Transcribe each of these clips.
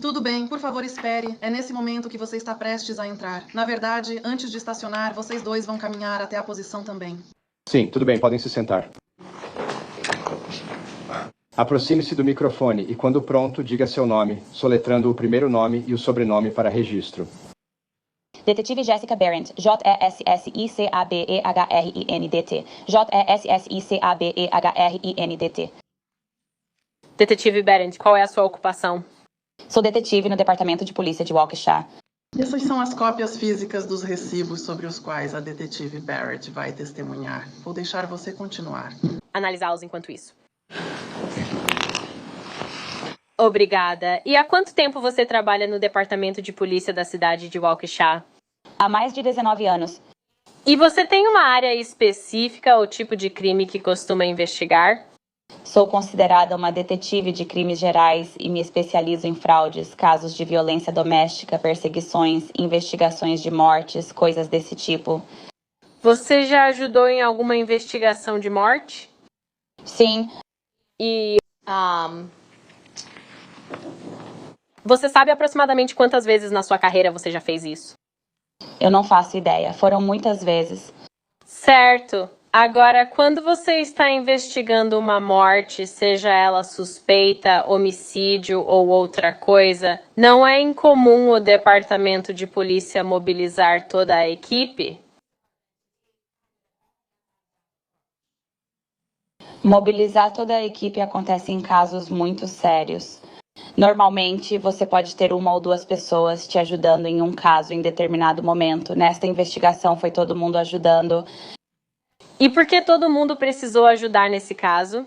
Tudo bem, por favor espere. É nesse momento que você está prestes a entrar. Na verdade, antes de estacionar, vocês dois vão caminhar até a posição também. Sim, tudo bem, podem se sentar. Aproxime-se do microfone e, quando pronto, diga seu nome, soletrando o primeiro nome e o sobrenome para registro. Detetive Jessica Berendt, Jessicabehrendt, Jessicabehrendt. Detetive Berendt, qual é a sua ocupação? Sou detetive no Departamento de Polícia de Waukesha. Essas são as cópias físicas dos recibos sobre os quais a detetive Barrett vai testemunhar. Vou deixar você continuar. Analisá-los enquanto isso. Obrigada. E há quanto tempo você trabalha no Departamento de Polícia da cidade de Waukesha? Há mais de 19 anos. E você tem uma área específica ou tipo de crime que costuma investigar? Sou considerada uma detetive de crimes gerais e me especializo em fraudes, casos de violência doméstica, perseguições, investigações de mortes, coisas desse tipo. Você já ajudou em alguma investigação de morte? Sim. E você sabe aproximadamente quantas vezes na sua carreira você já fez isso? Eu não faço ideia. Foram muitas vezes. Certo. Agora, quando você está investigando uma morte, seja ela suspeita, homicídio ou outra coisa, não é incomum o departamento de polícia mobilizar toda a equipe? Mobilizar toda a equipe acontece em casos muito sérios. Normalmente, você pode ter uma ou duas pessoas te ajudando em um caso em determinado momento. Nesta investigação, foi todo mundo ajudando. E por que todo mundo precisou ajudar nesse caso?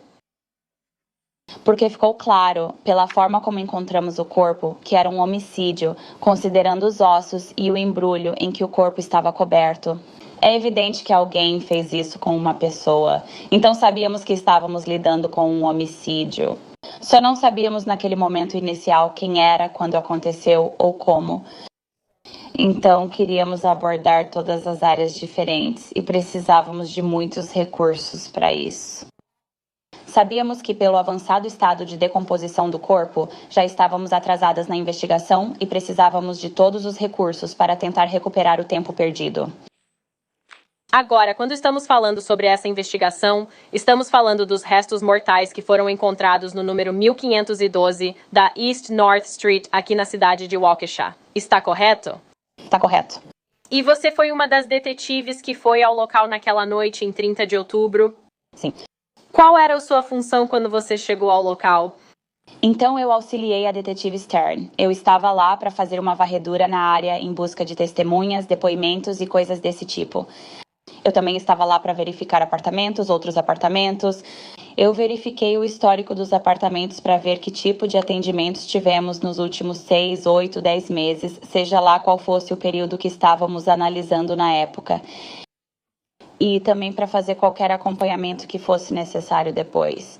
Porque ficou claro, pela forma como encontramos o corpo, que era um homicídio, considerando os ossos e o embrulho em que o corpo estava coberto. É evidente que alguém fez isso com uma pessoa, então sabíamos que estávamos lidando com um homicídio. Só não sabíamos naquele momento inicial quem era, quando aconteceu ou como. Então, queríamos abordar todas as áreas diferentes e precisávamos de muitos recursos para isso. Sabíamos que, pelo avançado estado de decomposição do corpo, já estávamos atrasadas na investigação e precisávamos de todos os recursos para tentar recuperar o tempo perdido. Agora, quando estamos falando sobre essa investigação, estamos falando dos restos mortais que foram encontrados no número 1512 da East North Street, aqui na cidade de Waukesha. Está correto? Está correto. E você foi uma das detetives que foi ao local naquela noite, em 30 de outubro? Sim. Qual era a sua função quando você chegou ao local? Então eu auxiliei a detetive Stern. Eu estava lá para fazer uma varredura na área em busca de testemunhas, depoimentos e coisas desse tipo. Eu também estava lá para verificar apartamentos, outros apartamentos. Eu verifiquei o histórico dos apartamentos para ver que tipo de atendimentos tivemos nos últimos 6, 8, 10 meses, seja lá qual fosse o período que estávamos analisando na época. E também para fazer qualquer acompanhamento que fosse necessário depois.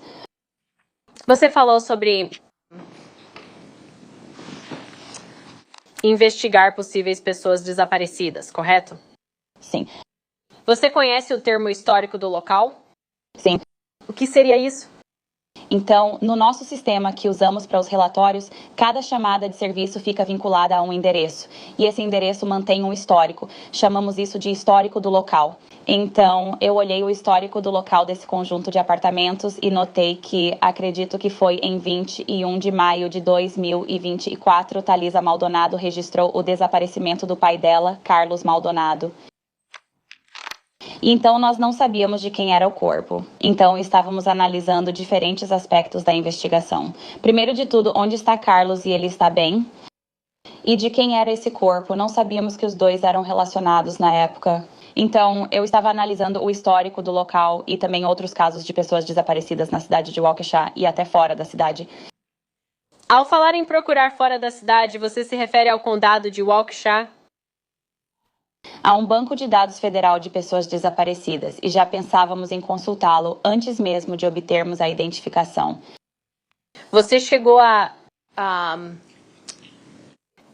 Você falou sobre investigar possíveis pessoas desaparecidas, correto? Sim. Você conhece o termo histórico do local? Sim. O que seria isso? Então, no nosso sistema que usamos para os relatórios, cada chamada de serviço fica vinculada a um endereço. E esse endereço mantém um histórico. Chamamos isso de histórico do local. Então, eu olhei o histórico do local desse conjunto de apartamentos e notei que, acredito que foi em 21 de maio de 2024, Thalisa Maldonado registrou o desaparecimento do pai dela, Carlos Maldonado. Então, nós não sabíamos de quem era o corpo. Então, estávamos analisando diferentes aspectos da investigação. Primeiro de tudo, onde está Carlos e ele está bem? E de quem era esse corpo? Não sabíamos que os dois eram relacionados na época. Então, eu estava analisando o histórico do local e também outros casos de pessoas desaparecidas na cidade de Waukesha e até fora da cidade. Ao falar em procurar fora da cidade, você se refere ao condado de Waukesha? Há um banco de dados federal de pessoas desaparecidas e já pensávamos em consultá-lo antes mesmo de obtermos a identificação. Você chegou a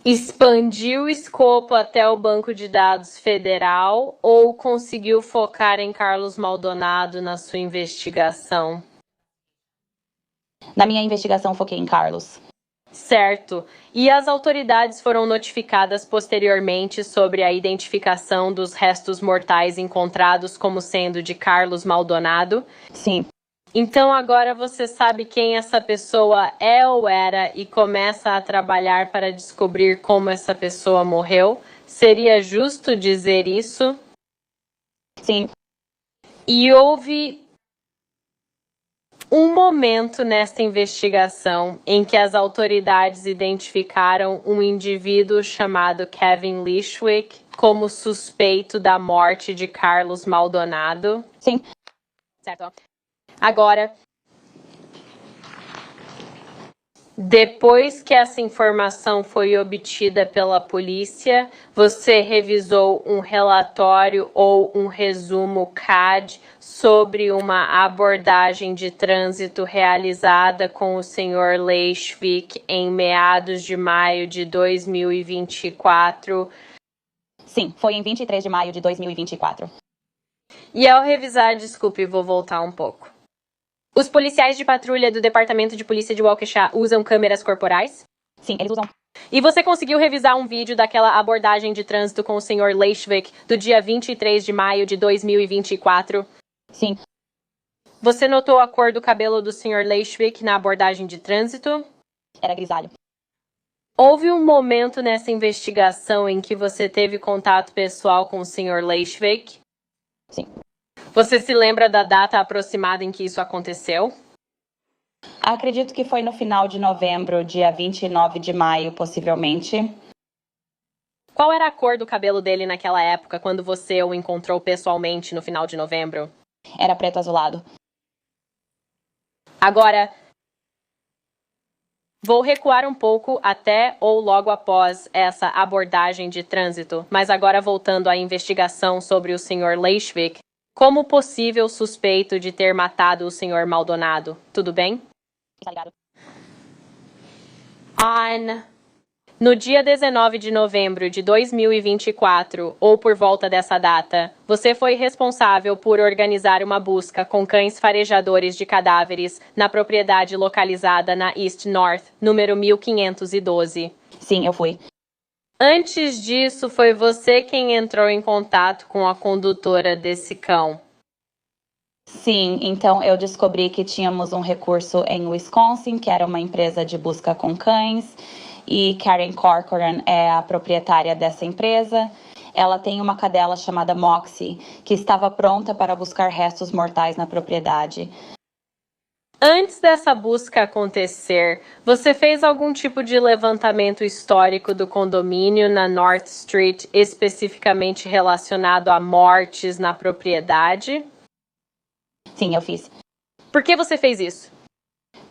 expandir o escopo até o banco de dados federal ou conseguiu focar em Carlos Maldonado na sua investigação? Na minha investigação, foquei em Carlos. Certo. E as autoridades foram notificadas posteriormente sobre a identificação dos restos mortais encontrados como sendo de Carlos Maldonado? Sim. Então agora você sabe quem essa pessoa é ou era e começa a trabalhar para descobrir como essa pessoa morreu? Seria justo dizer isso? Sim. E houve um momento nesta investigação em que as autoridades identificaram um indivíduo chamado Kevin Lishwick como suspeito da morte de Carlos Maldonado? Sim. Certo. Agora, depois que essa informação foi obtida pela polícia, você revisou um relatório ou um resumo CAD sobre uma abordagem de trânsito realizada com o Sr. Leishwick em meados de maio de 2024. Sim, foi em 23 de maio de 2024. E ao revisar, desculpe, vou voltar um pouco. Os policiais de patrulha do Departamento de Polícia de Waukesha usam câmeras corporais? Sim, eles usam. E você conseguiu revisar um vídeo daquela abordagem de trânsito com o Sr. Leishwick do dia 23 de maio de 2024? Sim. Você notou a cor do cabelo do Sr. Leishwick na abordagem de trânsito? Era grisalho. Houve um momento nessa investigação em que você teve contato pessoal com o Sr. Leishwick? Sim. Você se lembra da data aproximada em que isso aconteceu? Acredito que foi no final de novembro, dia 29 de maio, possivelmente. Qual era a cor do cabelo dele naquela época, quando você o encontrou pessoalmente no final de novembro? Era preto azulado. Agora, vou recuar um pouco até ou logo após essa abordagem de trânsito, mas agora voltando à investigação sobre o Sr. Leishwick, como possível suspeito de ter matado o Sr. Maldonado. Tudo bem? Tá ligado? No dia 19 de novembro de 2024, ou por volta dessa data, você foi responsável por organizar uma busca com cães farejadores de cadáveres na propriedade localizada na East North, número 1512. Sim, eu fui. Antes disso, foi você quem entrou em contato com a condutora desse cão. Sim, então eu descobri que tínhamos um recurso em Wisconsin, que era uma empresa de busca com cães, e Karen Corcoran é a proprietária dessa empresa. Ela tem uma cadela chamada Moxie, que estava pronta para buscar restos mortais na propriedade. Antes dessa busca acontecer, você fez algum tipo de levantamento histórico do condomínio na North Street, especificamente relacionado a mortes na propriedade? Sim, eu fiz. Por que você fez isso?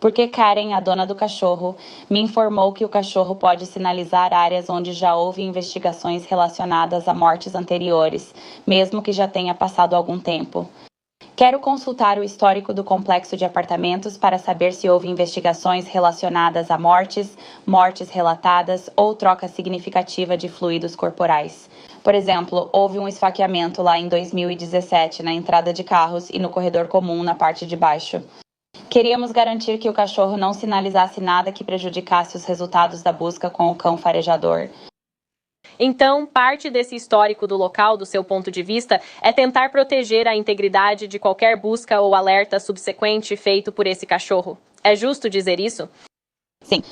Porque Karen, a dona do cachorro, me informou que o cachorro pode sinalizar áreas onde já houve investigações relacionadas a mortes anteriores, mesmo que já tenha passado algum tempo. Quero consultar o histórico do complexo de apartamentos para saber se houve investigações relacionadas a mortes, mortes relatadas ou troca significativa de fluidos corporais. Por exemplo, houve um esfaqueamento lá em 2017 na entrada de carros e no corredor comum na parte de baixo. Queríamos garantir que o cachorro não sinalizasse nada que prejudicasse os resultados da busca com o cão farejador. Então, parte desse histórico do local, do seu ponto de vista, é tentar proteger a integridade de qualquer busca ou alerta subsequente feito por esse cachorro. É justo dizer isso? Sim.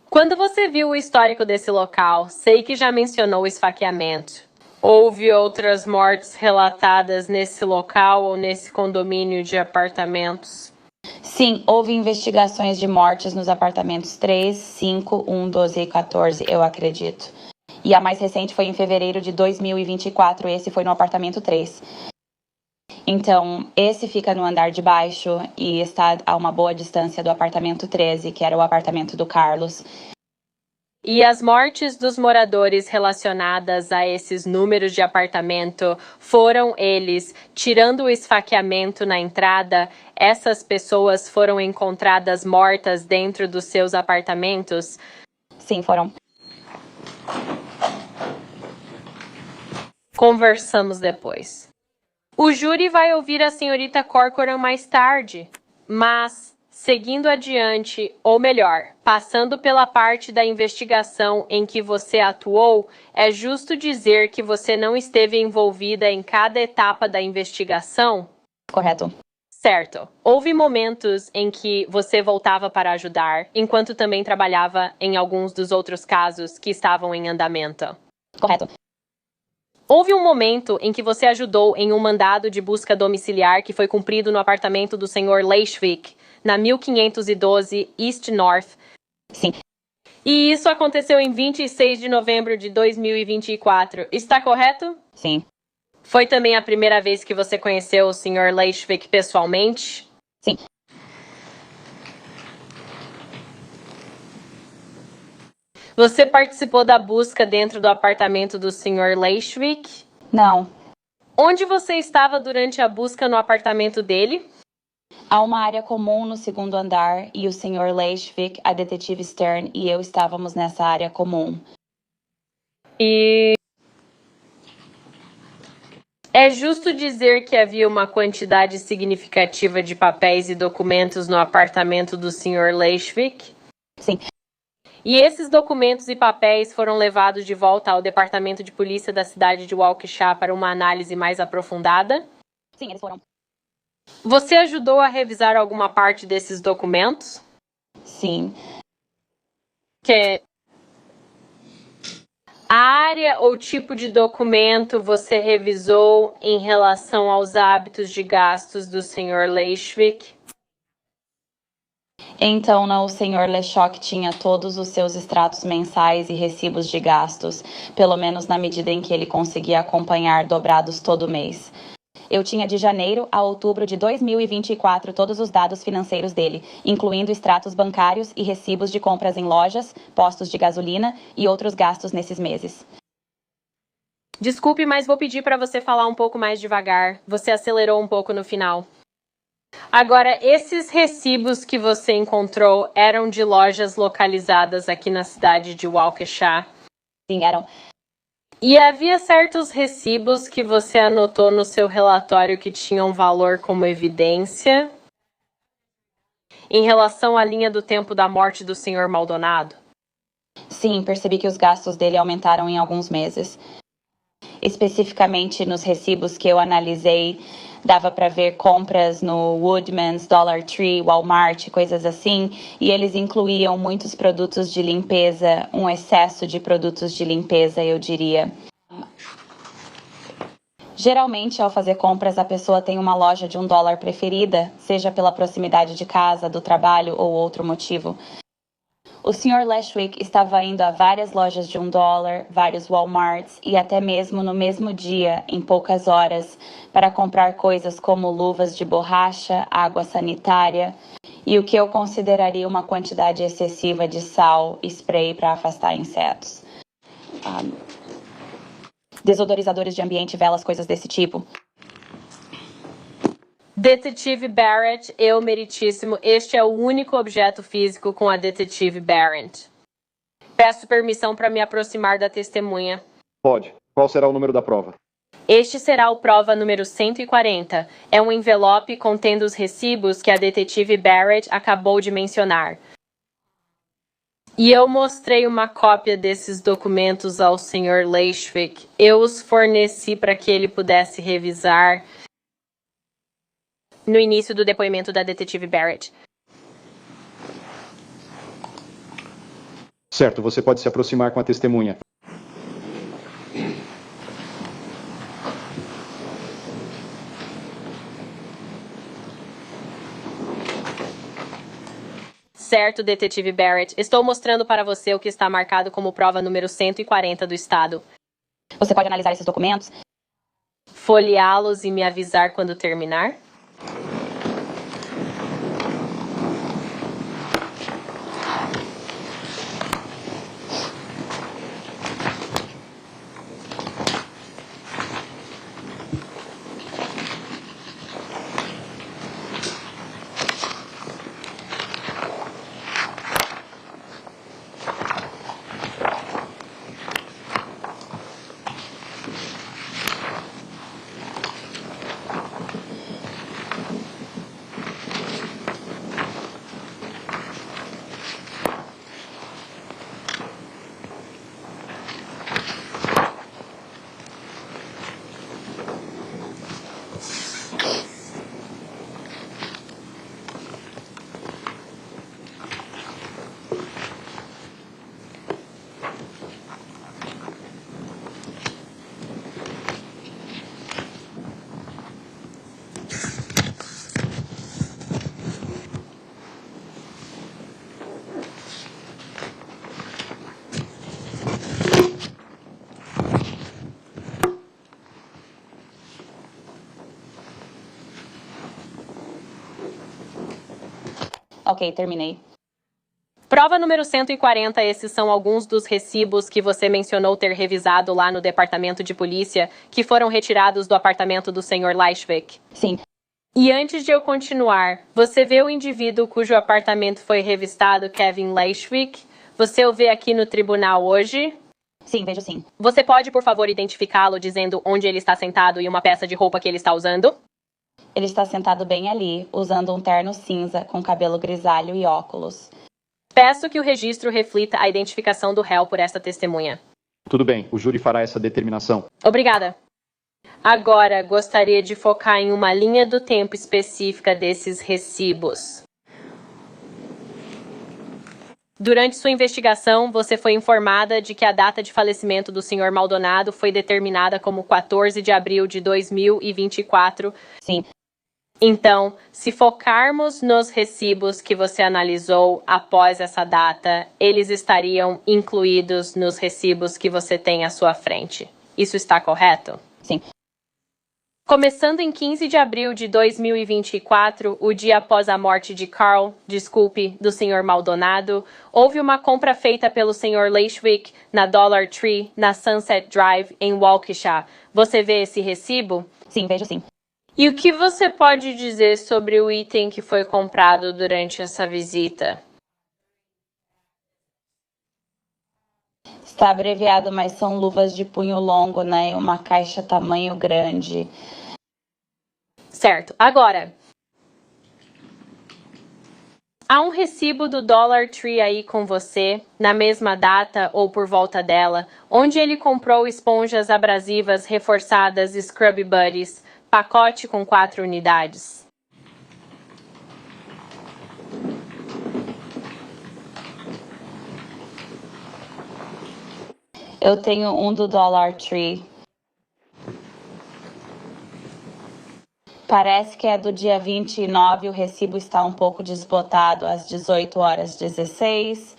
Quando você viu o histórico desse local, sei que já mencionou o esfaqueamento. Houve outras mortes relatadas nesse local ou nesse condomínio de apartamentos? Sim, houve investigações de mortes nos apartamentos 3, 5, 1, 12 e 14, eu acredito. E a mais recente foi em fevereiro de 2024, esse foi no apartamento 3. Então, esse fica no andar de baixo e está a uma boa distância do apartamento 13, que era o apartamento do Carlos. E as mortes dos moradores relacionadas a esses números de apartamento foram eles, tirando o esfaqueamento na entrada, essas pessoas foram encontradas mortas dentro dos seus apartamentos? Sim, foram. Conversamos depois. O júri vai ouvir a senhorita Corcoran mais tarde, mas Seguindo adiante, ou melhor, passando pela parte da investigação em que você atuou, é justo dizer que você não esteve envolvida em cada etapa da investigação? Correto. Certo. Houve momentos em que você voltava para ajudar, enquanto também trabalhava em alguns dos outros casos que estavam em andamento. Correto. Houve um momento em que você ajudou em um mandado de busca domiciliar que foi cumprido no apartamento do Sr. Leishwick, na 1512 East North. Sim. E isso aconteceu em 26 de novembro de 2024. Está correto? Sim. Foi também a primeira vez que você conheceu o Sr. Leishwick pessoalmente? Sim. Você participou da busca dentro do apartamento do Sr. Leishwick? Não. Onde você estava durante a busca no apartamento dele? Há uma área comum no segundo andar e o Sr. Leishwick, a detetive Stern e eu estávamos nessa área comum. E é justo dizer que havia uma quantidade significativa de papéis e documentos no apartamento do Sr. Leishwick? Sim. E esses documentos e papéis foram levados de volta ao departamento de polícia da cidade de Waukesha para uma análise mais aprofundada? Sim, eles foram. Você ajudou a revisar alguma parte desses documentos? Sim. A área ou tipo de documento você revisou em relação aos hábitos de gastos do Sr. Leishwick? Então, o Sr. Lechock tinha todos os seus extratos mensais e recibos de gastos, pelo menos na medida em que ele conseguia acompanhar dobrados todo mês. Eu tinha de janeiro a outubro de 2024 todos os dados financeiros dele, incluindo extratos bancários e recibos de compras em lojas, postos de gasolina e outros gastos nesses meses. Desculpe, mas vou pedir para você falar um pouco mais devagar. Você acelerou um pouco no final. Agora, esses recibos que você encontrou eram de lojas localizadas aqui na cidade de Waukesha? Sim, eram. E havia certos recibos que você anotou no seu relatório que tinham valor como evidência em relação à linha do tempo da morte do Sr. Maldonado? Sim, percebi que os gastos dele aumentaram em alguns meses. Especificamente nos recibos que eu analisei, dava para ver compras no Woodman's, Dollar Tree, Walmart, coisas assim, e eles incluíam muitos produtos de limpeza, um excesso de produtos de limpeza, eu diria. Geralmente, ao fazer compras, a pessoa tem uma loja de $1 preferida, seja pela proximidade de casa, do trabalho ou outro motivo. O Sr. Leishwick estava indo a várias lojas de $1, vários Walmarts e até mesmo no mesmo dia, em poucas horas, para comprar coisas como luvas de borracha, água sanitária e o que eu consideraria uma quantidade excessiva de sal e spray para afastar insetos. Desodorizadores de ambiente, velas, coisas desse tipo. Detetive Barrett, eu meritíssimo, este é o único objeto físico com a Detetive Barrett. Peço permissão para me aproximar da testemunha. Pode. Qual será o número da prova? Este será o prova número 140. É um envelope contendo os recibos que a Detetive Barrett acabou de mencionar. E eu mostrei uma cópia desses documentos ao Sr. Leishwick. Eu os forneci para que ele pudesse revisar no início do depoimento da Detetive Barrett. Certo, você pode se aproximar com a testemunha. Certo, Detetive Barrett. Estou mostrando para você o que está marcado como prova número 140 do Estado. Você pode analisar esses documentos? Folheá-los e me avisar quando terminar? Ok, terminei. Prova número 140, esses são alguns dos recibos que você mencionou ter revisado lá no departamento de polícia, que foram retirados do apartamento do Sr. Leischwick. Sim. E antes de eu continuar, você vê o indivíduo cujo apartamento foi revistado, Kevin Leischwick? Você o vê aqui no tribunal hoje? Sim, vejo sim. Você pode, por favor, identificá-lo dizendo onde ele está sentado e uma peça de roupa que ele está usando? Ele está sentado bem ali, usando um terno cinza, com cabelo grisalho e óculos. Peço que o registro reflita a identificação do réu por esta testemunha. Tudo bem, o júri fará essa determinação. Obrigada. Agora, gostaria de focar em uma linha do tempo específica desses recibos. Durante sua investigação, você foi informada de que a data de falecimento do Sr. Maldonado foi determinada como 14 de abril de 2024. Sim. Então, se focarmos nos recibos que você analisou após essa data, eles estariam incluídos nos recibos que você tem à sua frente. Isso está correto? Sim. Começando em 15 de abril de 2024, o dia após a morte de do Sr. Maldonado, houve uma compra feita pelo Sr. Leischwick na Dollar Tree, na Sunset Drive, em Waukesha. Você vê esse recibo? Sim, vejo sim. E o que você pode dizer sobre o item que foi comprado durante essa visita? Está abreviado, mas são luvas de punho longo, né? E uma caixa tamanho grande. Certo. Agora, há um recibo do Dollar Tree aí com você, na mesma data ou por volta dela, onde ele comprou esponjas abrasivas reforçadas Scrubby Buddies, pacote com 4 unidades. Eu tenho um do Dollar Tree. Parece que é do dia 29, o recibo está um pouco desbotado às 18h16.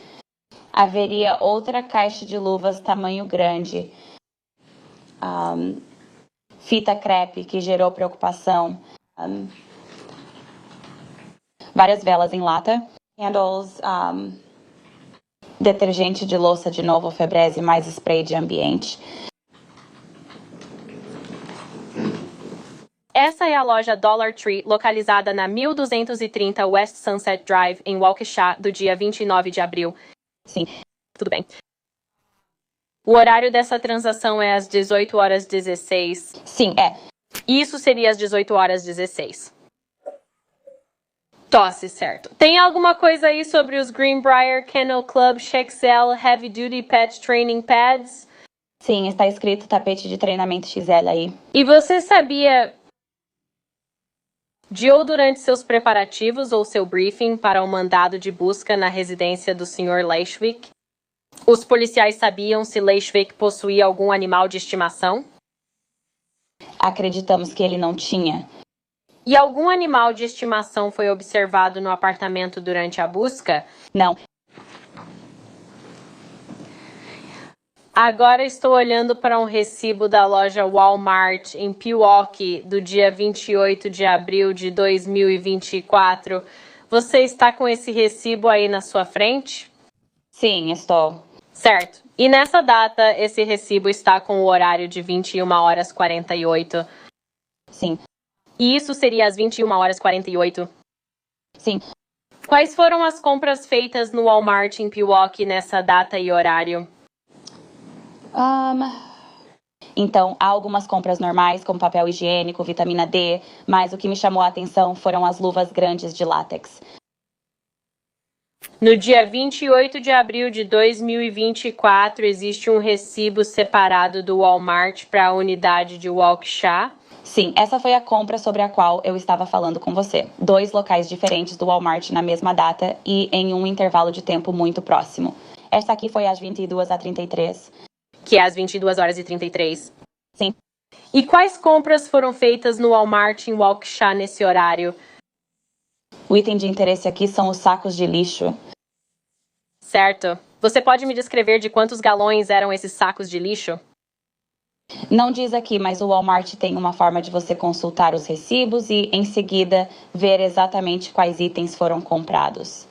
Haveria outra caixa de luvas tamanho grande. Fita crepe, que gerou preocupação. Várias velas em lata. Candles, detergente de louça de novo, Febreze, mais spray de ambiente. Essa é a loja Dollar Tree, localizada na 1230 West Sunset Drive, em Waukesha, do dia 29 de abril. Sim. Tudo bem. O horário dessa transação é às 18h16. Sim, é. Isso seria às 18h16. Tosse, certo. Tem alguma coisa aí sobre os Greenbrier Kennel Club XL Heavy Duty Pet Training Pads? Sim, está escrito tapete de treinamento XL aí. E você sabia de ou durante seus preparativos ou seu briefing para o mandado de busca na residência do Sr. Leischwick, os policiais sabiam se Leischwick possuía algum animal de estimação? Acreditamos que ele não tinha. E algum animal de estimação foi observado no apartamento durante a busca? Não. Agora estou olhando para um recibo da loja Walmart em Pewaukee, do dia 28 de abril de 2024. Você está com esse recibo aí na sua frente? Sim, estou. Certo. E nessa data, esse recibo está com o horário de 21h48. Sim. E isso seria às 21h48. Sim. Quais foram as compras feitas no Walmart em Pewaukee nessa data e horário? Então, há algumas compras normais, como papel higiênico, vitamina D, mas o que me chamou a atenção foram as luvas grandes de látex. No dia 28 de abril de 2024, existe um recibo separado do Walmart para a unidade de Waukesha? Sim, essa foi a compra sobre a qual eu estava falando com você. 2 locais diferentes do Walmart na mesma data e em um intervalo de tempo muito próximo. Esta aqui foi às 22h33. Que é às 22h33. Sim. E quais compras foram feitas no Walmart em Waukesha nesse horário? O item de interesse aqui são os sacos de lixo. Certo. Você pode me descrever de quantos galões eram esses sacos de lixo? Não diz aqui, mas o Walmart tem uma forma de você consultar os recibos e, em seguida, ver exatamente quais itens foram comprados.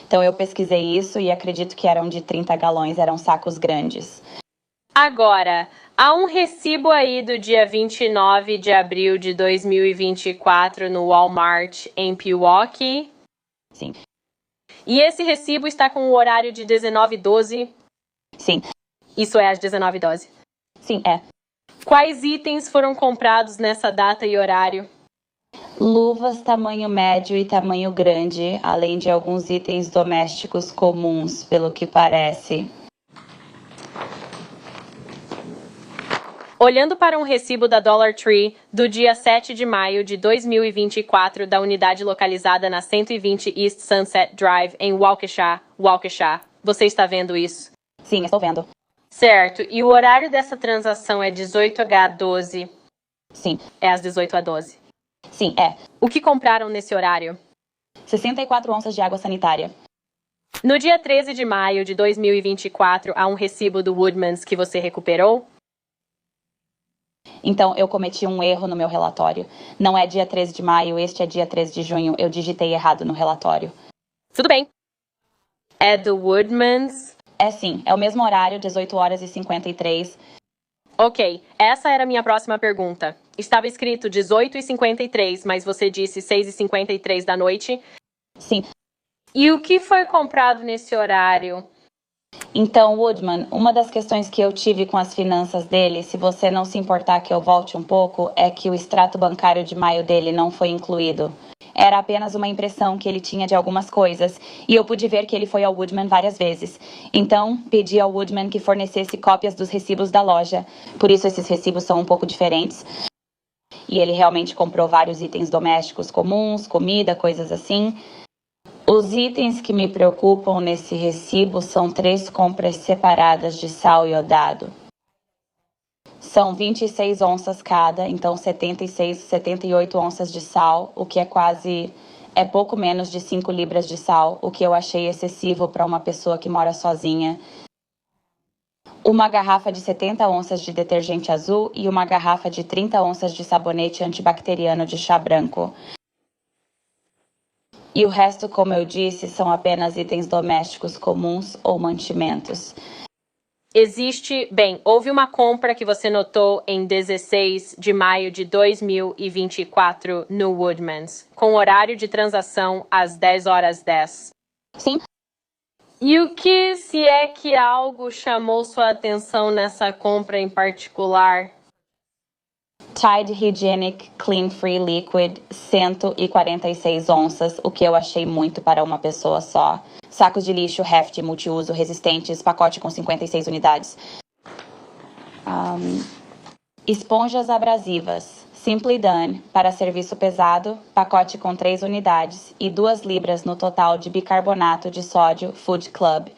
Então, eu pesquisei isso e acredito que eram de 30 galões, eram sacos grandes. Agora, há um recibo aí do dia 29 de abril de 2024 no Walmart em Pewaukee. Sim. E esse recibo está com o horário de 19h12. Sim. Isso é às 19h12. Sim, é. Quais itens foram comprados nessa data e horário? Luvas tamanho médio e tamanho grande, além de alguns itens domésticos comuns, pelo que parece. Olhando para um recibo da Dollar Tree do dia 7 de maio de 2024 da unidade localizada na 120 East Sunset Drive em Waukesha, você está vendo isso? Sim, estou vendo. Certo. E o horário dessa transação é 18h12. Sim. É às 18h12. Sim, é. O que compraram nesse horário? 64 onças de água sanitária. No dia 13 de maio de 2024, há um recibo do Woodman's que você recuperou? Então, eu cometi um erro no meu relatório. Não é dia 13 de maio, este é dia 13 de junho. Eu digitei errado no relatório. Tudo bem. É do Woodman's? É sim, é o mesmo horário, 18h53. Ok, essa era a minha próxima pergunta. Estava escrito 18h53, mas você disse 6h53 da noite? Sim. E o que foi comprado nesse horário? Então, Woodman, uma das questões que eu tive com as finanças dele, se você não se importar que eu volte um pouco, é que o extrato bancário de maio dele não foi incluído. Era apenas uma impressão que ele tinha de algumas coisas, e eu pude ver que ele foi ao Woodman várias vezes. Então, pedi ao Woodman que fornecesse cópias dos recibos da loja. Por isso, esses recibos são um pouco diferentes. E ele realmente comprou vários itens domésticos comuns, comida, coisas assim. Os itens que me preocupam nesse recibo são 3 compras separadas de sal iodado. São 26 onças cada, então 78 onças de sal, o que é pouco menos de 5 libras de sal, o que eu achei excessivo para uma pessoa que mora sozinha. Uma garrafa de 70 onças de detergente azul e uma garrafa de 30 onças de sabonete antibacteriano de chá branco. E o resto, como eu disse, são apenas itens domésticos comuns ou mantimentos. Houve uma compra que você notou em 16 de maio de 2024 no Woodman's, com horário de transação às 10h10. Sim. E o que, se é que algo chamou sua atenção nessa compra em particular? Tide Hygienic Clean Free Liquid, 146 onças, o que eu achei muito para uma pessoa só. Sacos de lixo Heft multiuso resistentes, pacote com 56 unidades. Esponjas abrasivas, Simply Done, para serviço pesado, pacote com 3 unidades e 2 libras no total de bicarbonato de sódio Food Club.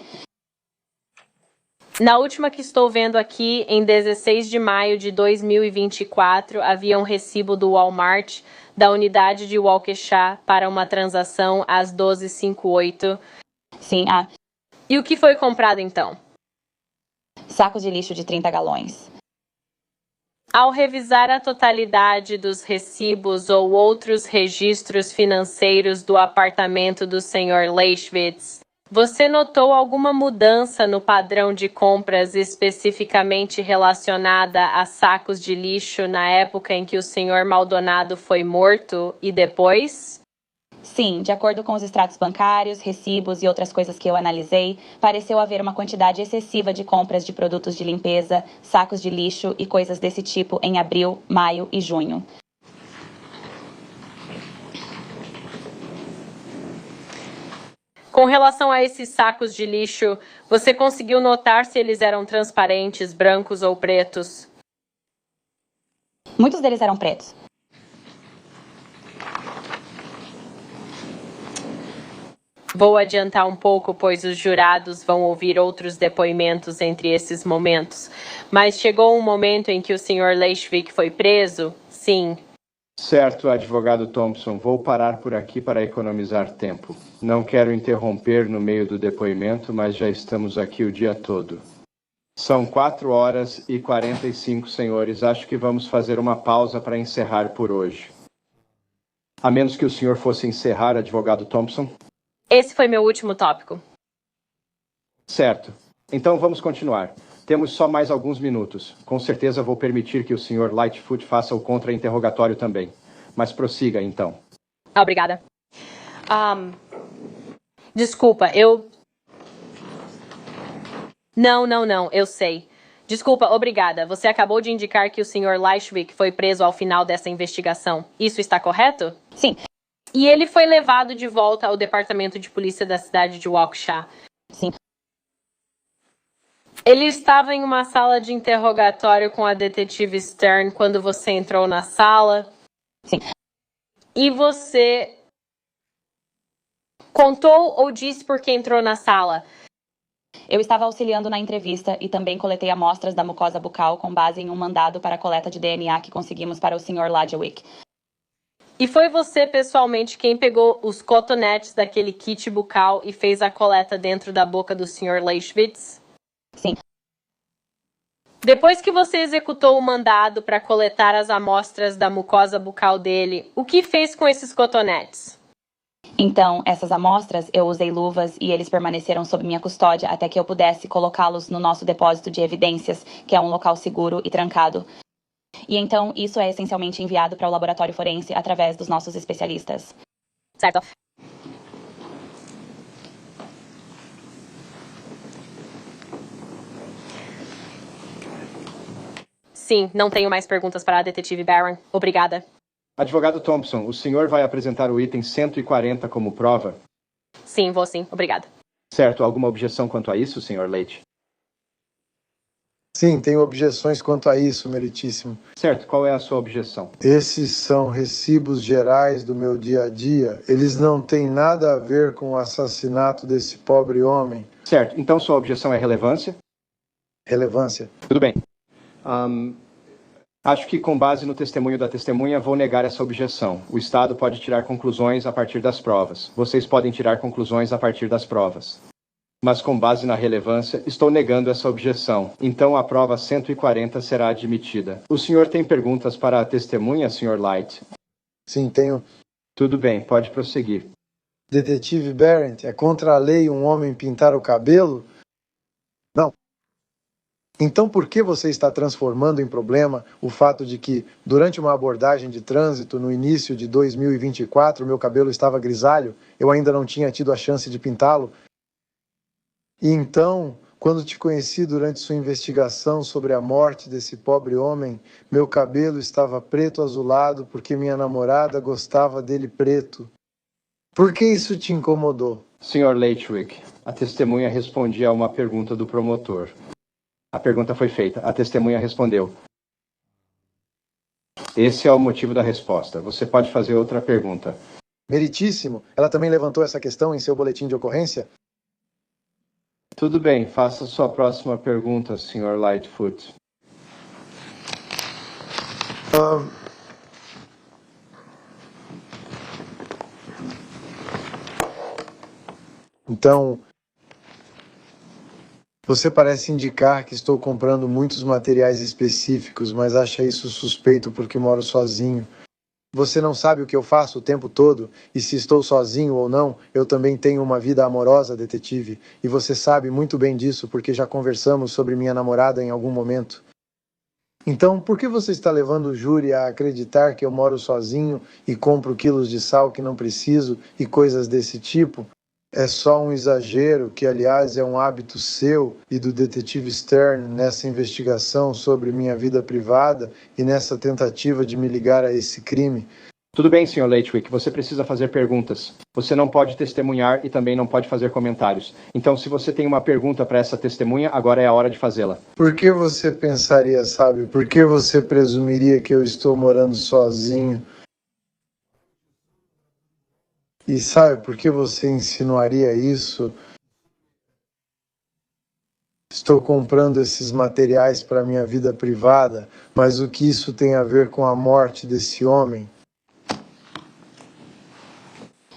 Na última que estou vendo aqui, em 16 de maio de 2024, havia um recibo do Walmart da unidade de Waukesha para uma transação às 12h58. Sim, E o que foi comprado então? Sacos de lixo de 30 galões. Ao revisar a totalidade dos recibos ou outros registros financeiros do apartamento do Sr. Leishwitz, você notou alguma mudança no padrão de compras especificamente relacionada a sacos de lixo na época em que o Sr. Maldonado foi morto e depois? Sim, de acordo com os extratos bancários, recibos e outras coisas que eu analisei, pareceu haver uma quantidade excessiva de compras de produtos de limpeza, sacos de lixo e coisas desse tipo em abril, maio e junho. Com relação a esses sacos de lixo, você conseguiu notar se eles eram transparentes, brancos ou pretos? Muitos deles eram pretos. Vou adiantar um pouco, pois os jurados vão ouvir outros depoimentos entre esses momentos. Mas chegou um momento em que o Sr. Leishwick foi preso? Sim. Certo, advogado Thompson, vou parar por aqui para economizar tempo. Não quero interromper no meio do depoimento, mas já estamos aqui o dia todo. São 4h45, senhores. Acho que vamos fazer uma pausa para encerrar por hoje. A menos que o senhor fosse encerrar, advogado Thompson. Esse foi meu último tópico. Certo. Então vamos continuar. Temos só mais alguns minutos. Com certeza vou permitir que o senhor Lightfoot faça o contra-interrogatório também. Mas prossiga, então. Obrigada. Desculpa, Não, eu sei. Desculpa, obrigada. Você acabou de indicar que o Sr. Leishwick foi preso ao final dessa investigação. Isso está correto? Sim. E ele foi levado de volta ao departamento de polícia da cidade de Waukesha. Sim. Ele estava em uma sala de interrogatório com a detetive Stern quando você entrou na sala. Sim. E você contou ou disse por que entrou na sala? Eu estava auxiliando na entrevista e também coletei amostras da mucosa bucal com base em um mandado para a coleta de DNA que conseguimos para o Sr. Ladjewick. E foi você, pessoalmente, quem pegou os cotonetes daquele kit bucal e fez a coleta dentro da boca do Sr. Leishwitz? Sim. Depois que você executou o mandado para coletar as amostras da mucosa bucal dele, o que fez com esses cotonetes? Então, essas amostras, eu usei luvas e eles permaneceram sob minha custódia até que eu pudesse colocá-los no nosso depósito de evidências, que é um local seguro e trancado. E então, isso é essencialmente enviado para o laboratório forense através dos nossos especialistas. Certo. Sim, não tenho mais perguntas para a detetive Barron. Obrigada. Advogado Thompson, o senhor vai apresentar o item 140 como prova? Sim, vou sim. Obrigada. Certo. Alguma objeção quanto a isso, Sr. Leite? Sim, tenho objeções quanto a isso, meritíssimo. Certo. Qual é a sua objeção? Esses são recibos gerais do meu dia a dia. Eles não têm nada a ver com o assassinato desse pobre homem. Certo. Então sua objeção é relevância? Relevância. Tudo bem. Acho que com base no testemunho da testemunha vou negar essa objeção. O Estado pode tirar conclusões a partir das provas. Vocês podem tirar conclusões a partir das provas. Mas com base na relevância, estou negando essa objeção. Então a prova 140 será admitida. O senhor tem perguntas para a testemunha, Sr. Light? Sim, tenho. Tudo bem, pode prosseguir. Detetive Barrett, é contra a lei um homem pintar o cabelo? Não. Então por que você está transformando em problema o fato de que, durante uma abordagem de trânsito no início de 2024, meu cabelo estava grisalho, eu ainda não tinha tido a chance de pintá-lo? E então, quando te conheci durante sua investigação sobre a morte desse pobre homem, meu cabelo estava preto azulado porque minha namorada gostava dele preto. Por que isso te incomodou? Sr. Leitwick, a testemunha respondia a uma pergunta do promotor. A pergunta foi feita. A testemunha respondeu. Esse é o motivo da resposta. Você pode fazer outra pergunta. Meritíssimo. Ela também levantou essa questão em seu boletim de ocorrência? Tudo bem. Faça sua próxima pergunta, Sr. Lightfoot. Então, você parece indicar que estou comprando muitos materiais específicos, mas acha isso suspeito porque moro sozinho. Você não sabe o que eu faço o tempo todo, e se estou sozinho ou não, eu também tenho uma vida amorosa, detetive, e você sabe muito bem disso porque já conversamos sobre minha namorada em algum momento. Então, por que você está levando o júri a acreditar que eu moro sozinho e compro quilos de sal que não preciso e coisas desse tipo? É só um exagero, que aliás é um hábito seu e do detetive Stern nessa investigação sobre minha vida privada e nessa tentativa de me ligar a esse crime. Tudo bem, Sr. Leitwick, você precisa fazer perguntas. Você não pode testemunhar e também não pode fazer comentários. Então, se você tem uma pergunta para essa testemunha, agora é a hora de fazê-la. Por que você pensaria, sabe? Por que você presumiria que eu estou morando sozinho? E sabe por que você insinuaria isso? Estou comprando esses materiais para minha vida privada, mas o que isso tem a ver com a morte desse homem?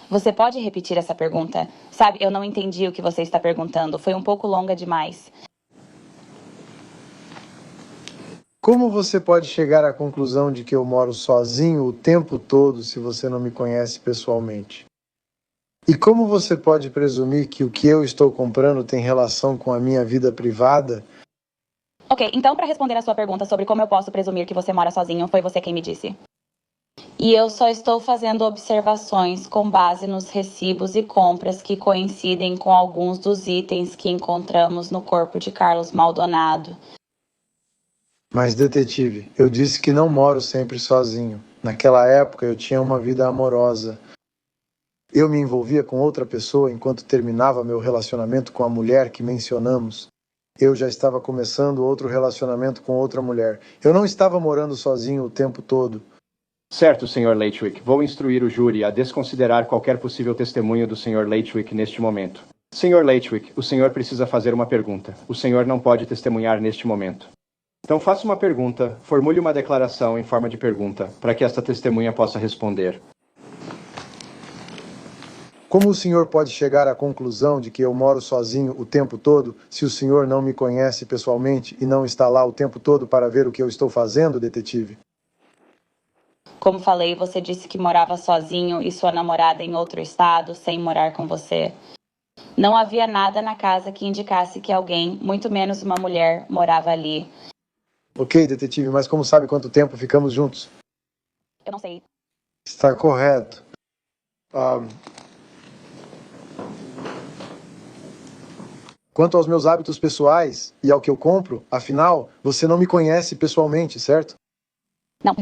Você pode repetir essa pergunta? Sabe, eu não entendi o que você está perguntando. Foi um pouco longa demais. Como você pode chegar à conclusão de que eu moro sozinho o tempo todo se você não me conhece pessoalmente? E como você pode presumir que o que eu estou comprando tem relação com a minha vida privada? Ok, então para responder a sua pergunta sobre como eu posso presumir que você mora sozinho, foi você quem me disse. E eu só estou fazendo observações com base nos recibos e compras que coincidem com alguns dos itens que encontramos no corpo de Carlos Maldonado. Mas, detetive, eu disse que não moro sempre sozinho. Naquela época eu tinha uma vida amorosa. Eu me envolvia com outra pessoa enquanto terminava meu relacionamento com a mulher que mencionamos. Eu já estava começando outro relacionamento com outra mulher. Eu não estava morando sozinho o tempo todo. Certo, Sr. Leitwick. Vou instruir o júri a desconsiderar qualquer possível testemunho do Sr. Leitwick neste momento. Sr. Leitwick, o senhor precisa fazer uma pergunta. O senhor não pode testemunhar neste momento. Então faça uma pergunta, formule uma declaração em forma de pergunta, para que esta testemunha possa responder. Como o senhor pode chegar à conclusão de que eu moro sozinho o tempo todo se o senhor não me conhece pessoalmente e não está lá o tempo todo para ver o que eu estou fazendo, detetive? Como falei, você disse que morava sozinho e sua namorada em outro estado, sem morar com você. Não havia nada na casa que indicasse que alguém, muito menos uma mulher, morava ali. Ok, detetive, mas como sabe quanto tempo ficamos juntos? Eu não sei. Está correto. Quanto aos meus hábitos pessoais e ao que eu compro, afinal, você não me conhece pessoalmente, certo? Não.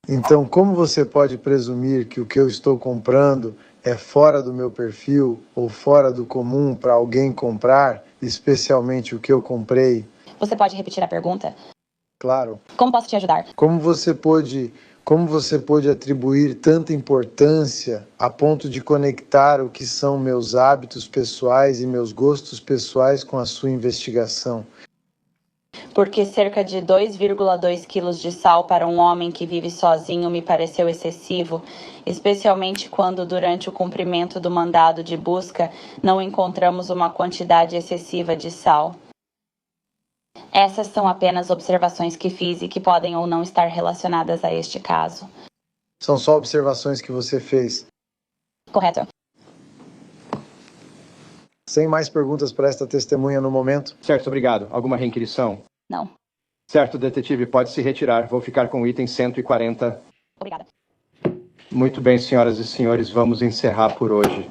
Então, como você pode presumir que o que eu estou comprando é fora do meu perfil ou fora do comum para alguém comprar, especialmente o que eu comprei? Você pode repetir a pergunta? Claro. Como posso te ajudar? Como você pôde atribuir tanta importância a ponto de conectar o que são meus hábitos pessoais e meus gostos pessoais com a sua investigação? Porque cerca de 2,2 quilos de sal para um homem que vive sozinho me pareceu excessivo, especialmente quando, durante o cumprimento do mandado de busca, não encontramos uma quantidade excessiva de sal. Essas são apenas observações que fiz e que podem ou não estar relacionadas a este caso. São só observações que você fez. Correto. Sem mais perguntas para esta testemunha no momento? Certo, obrigado. Alguma requisição? Não. Certo, detetive, pode se retirar. Vou ficar com o item 140. Obrigada. Muito bem, senhoras e senhores, vamos encerrar por hoje.